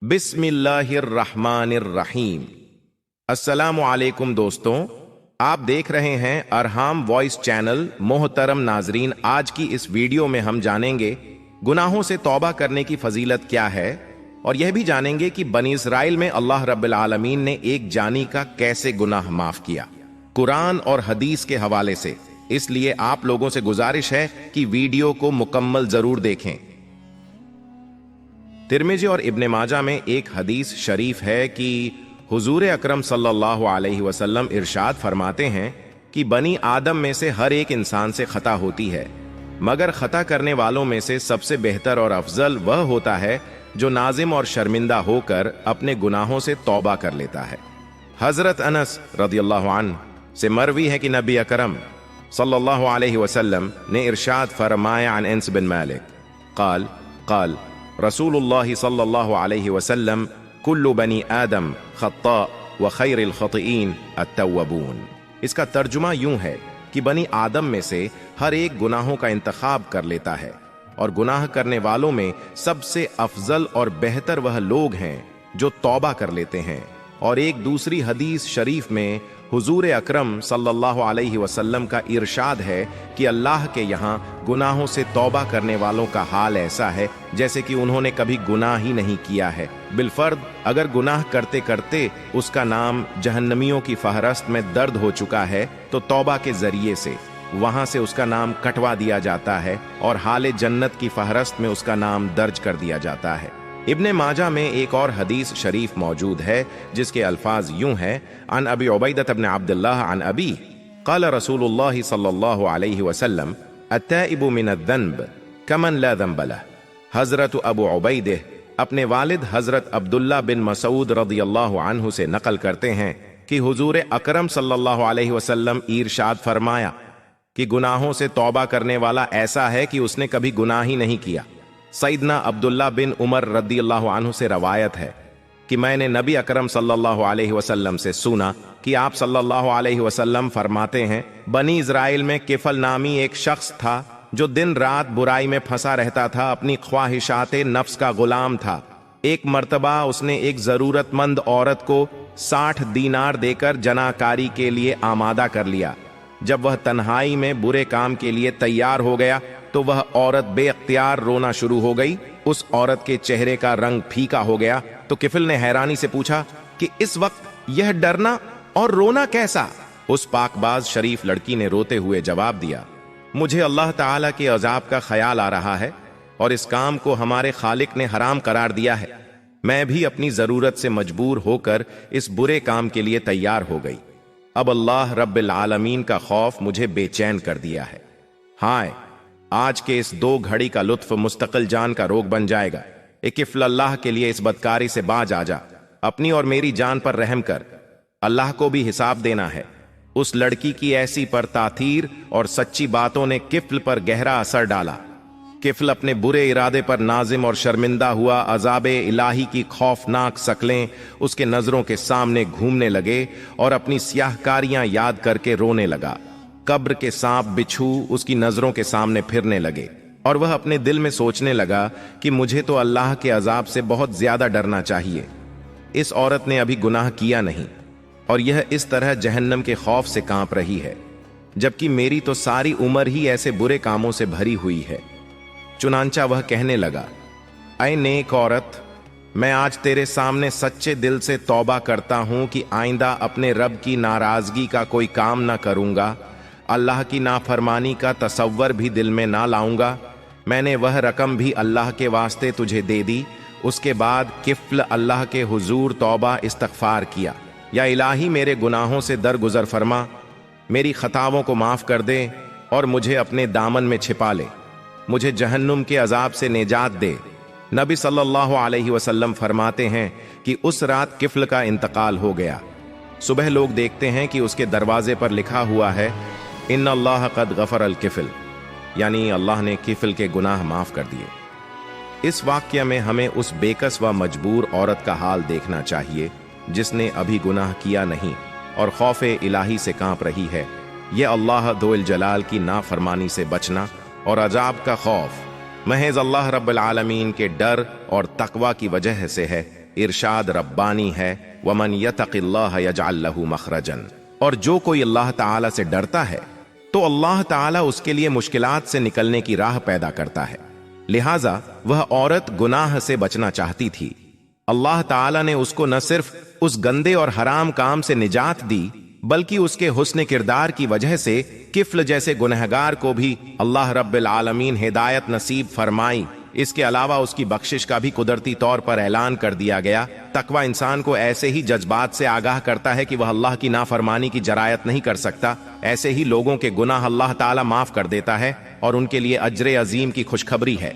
बिस्मिल्लाहिर्रहमानिर्रहीम। अस्सलामु अलैकुम दोस्तों, आप देख रहे हैं अरहाम वॉइस चैनल। मोहतरम नाजरीन, आज की इस वीडियो में हम जानेंगे गुनाहों से तौबा करने की फजीलत क्या है, और यह भी जानेंगे कि बनी इसराइल में अल्लाह रब्बिल आलमीन ने एक जानी का कैसे गुनाह माफ किया, कुरान और हदीस के हवाले से। इसलिए आप लोगों से गुजारिश है कि वीडियो को मुकम्मल जरूर देखें। तिरमिजी और इब्ने माजा में एक हदीस शरीफ है कि हुजूर अकरम सल्लल्लाहु अलैहि वसल्लम इरशाद फरमाते हैं कि बनी आदम में से हर एक इंसान से खता होती है, मगर खता करने वालों में से सबसे बेहतर और अफजल वह होता है जो नाजिम और शर्मिंदा होकर अपने गुनाहों से तौबा कर लेता है। हजरत अनस रदियल्लाहु अन्हु से मरवी है कि नबी अकरम सल्लल्लाहु अलैहि वसल्लम ने इरशाद फरमाया अन अनस बिन मालिक क़ाल क़ाल रसूलुल्लाह सल्लल्लाहु अलैहि वसल्लम कुल्लु बनी आदम खत्ता व खैरुल खतीईन अत्तव्वाबून। इसका तर्जुमा यूं है कि बनी आदम में से हर एक गुनाहों का इंतखाब कर लेता है, और गुनाह करने वालों में सबसे अफजल और बेहतर वह लोग हैं जो तौबा कर लेते हैं। और एक दूसरी हदीस शरीफ में हुजूर अकरम सल्लल्लाहु अलैहि वसल्लम का इरशाद है कि अल्लाह के यहाँ गुनाहों से तौबा करने वालों का हाल ऐसा है जैसे कि उन्होंने कभी गुनाह ही नहीं किया है। बिलफर्द अगर गुनाह करते करते उसका नाम जहन्नमियों की फहरस्त में दर्द हो चुका है, तो तौबा के जरिए से वहां से उसका नाम कटवा दिया जाता है और हाले जन्नत की फहरस्त में उसका नाम दर्ज कर दिया जाता है। इब्ने माजा में एक और हदीस शरीफ मौजूद है जिसके अल्फाज यूं हैं, अन अबी उबैदह इब्न अब्दुल्लाह अन अबी क़ाल रसूलुल्लाह सल्लल्लाहु अलैहि वसल्लम अत्ताइबु मिनद्दन्ब कमन ला ज़न्ब लह। हजरत अबू उबैदह अपने वालिद हजरत अब्दुल्ला बिन मसूद रदियल्लाहु अन्हु से नकल करते हैं कि हुजूर अकरम सल्लल्लाहु अलैहि वसल्लम इरशाद फरमाया कि गुनाहों से तौबा करने वाला ऐसा है कि उसने कभी गुनाह ही नहीं किया। सईदना अब्दुल्ला बिन उमर रदियल्लाहु अन्हु से रवायत है कि मैंने नबी अकरम सल्लल्लाहु अलैहि वसल्लम से सुना कि आप सल्लल्लाहु अलैहि वसल्लम फरमाते हैं, बनी इज़राइल में किफल नामी एक शख्स था जो दिन रात बुराई में फंसा रहता था, अपनी ख्वाहिशाते नफ्स का गुलाम था। एक मर्तबा उसने एक जरूरतमंद औरत को 60 दीनार देकर जनाकारी के लिए आमादा कर लिया। जब वह तन्हाई में बुरे काम के लिए तैयार हो गया तो वह औरत बेअख्तियार रोना शुरू हो गई। उस औरत के चेहरे का रंग फीका हो गया तो किफिल ने हैरानी से पूछा कि इस वक्त यह डरना और रोना कैसा? उस पाकबाज शरीफ लड़की ने रोते हुए जवाब दिया, मुझे अल्लाह ताला के अजाब का ख्याल आ रहा है और इस काम को हमारे खालिक ने हराम करार दिया है। मैं भी अपनी जरूरत से मजबूर होकर इस बुरे काम के लिए तैयार हो गई। अब अल्लाह रब्बिल आलमीन का खौफ मुझे बेचैन कर दिया है। हाय, आज के इस 2 घड़ी का लुत्फ मुस्तकिल जान का रोग बन जाएगा। इकिफ्ल अल्लाह के लिए इस बदकारी से बाज आ जा, अपनी और मेरी जान पर रहम कर, अल्लाह को भी हिसाब देना है। उस लड़की की ऐसी पर ताथीर और सच्ची बातों ने किफ्ल पर गहरा असर डाला। किफ्ल अपने बुरे इरादे पर नाजिम और शर्मिंदा हुआ। अजाबे इलाही की खौफनाक शकलें उसके नजरों के सामने घूमने लगे और अपनी स्याहकारियां याद करके रोने लगा। कब्र के सांप बिच्छू उसकी नजरों के सामने फिरने लगे और वह अपने दिल में सोचने लगा कि मुझे तो अल्लाह के अजाब से बहुत ज्यादा डरना चाहिए। इस औरत ने अभी गुनाह किया नहीं और यह इस तरह जहन्नम के खौफ से कांप रही है, जबकि मेरी तो सारी उम्र ही ऐसे बुरे कामों से भरी हुई है। चुनांचा वह कहने लगा, ऐ नेक औरत, मैं आज तेरे सामने सच्चे दिल से तौबा करता हूं कि आइंदा अपने रब की नाराजगी का कोई काम ना करूंगा, अल्लाह की नाफरमानी का तसव्वर भी दिल में ना लाऊंगा। मैंने वह रकम भी अल्लाह के वास्ते तुझे दे दी। उसके बाद किफ्ल अल्लाह के हुजूर तौबा इस्तगफार किया, या इलाही मेरे गुनाहों से दरगुजर फरमा, मेरी खताओं को माफ कर दे और मुझे अपने दामन में छिपा ले, मुझे जहन्नुम के अजाब से निजात दे। नबी सल्लल्लाहु अलैहि वसल्लम फरमाते हैं कि उस रात किफ्ल का इंतकाल हो गया। सुबह लोग देखते हैं कि उसके दरवाजे पर लिखा हुआ है, इन्ना अल्लाह कद गफर अल किफिल, यानी अल्लाह ने किफिल के गुनाह माफ कर दिए। इस वाक्य में हमें उस बेकस व मजबूर औरत का हाल देखना चाहिए जिसने अभी गुनाह किया नहीं और खौफे इलाही से कांप रही है। यह अल्लाह दोल जलाल की नाफरमानी से बचना और अजाब का खौफ महज अल्लाह रब्बुल आलमीन के डर और तकवा की वजह से है। ارشاد ربانی ہے، ومن یتق اللہ یجعل لہ مخرجا، اور جو کوئی اللہ تعالی سے ڈرتا ہے تو اللہ تعالیٰ اس کے لیے مشکلات سے نکلنے کی راہ پیدا کرتا ہے۔ لہٰذا وہ عورت گناہ سے بچنا چاہتی تھی، اللہ تعالیٰ نے اس کو نہ صرف اس گندے اور حرام کام سے نجات دی بلکہ اس کے حسن کردار کی وجہ سے کفل جیسے گنہگار کو بھی اللہ رب العالمین ہدایت نصیب فرمائی۔ اس کے علاوہ اس کی بخشش کا بھی قدرتی طور پر اعلان کر دیا گیا۔ تقوی انسان کو ایسے ہی جذبات سے آگاہ کرتا ہے کہ وہ اللہ کی نافرمانی کی جرائت نہیں کر سکتا، ایسے ہی لوگوں کے گناہ اللہ تعالیٰ معاف کر دیتا ہے اور ان کے لیے اجر عظیم کی خوشخبری ہے۔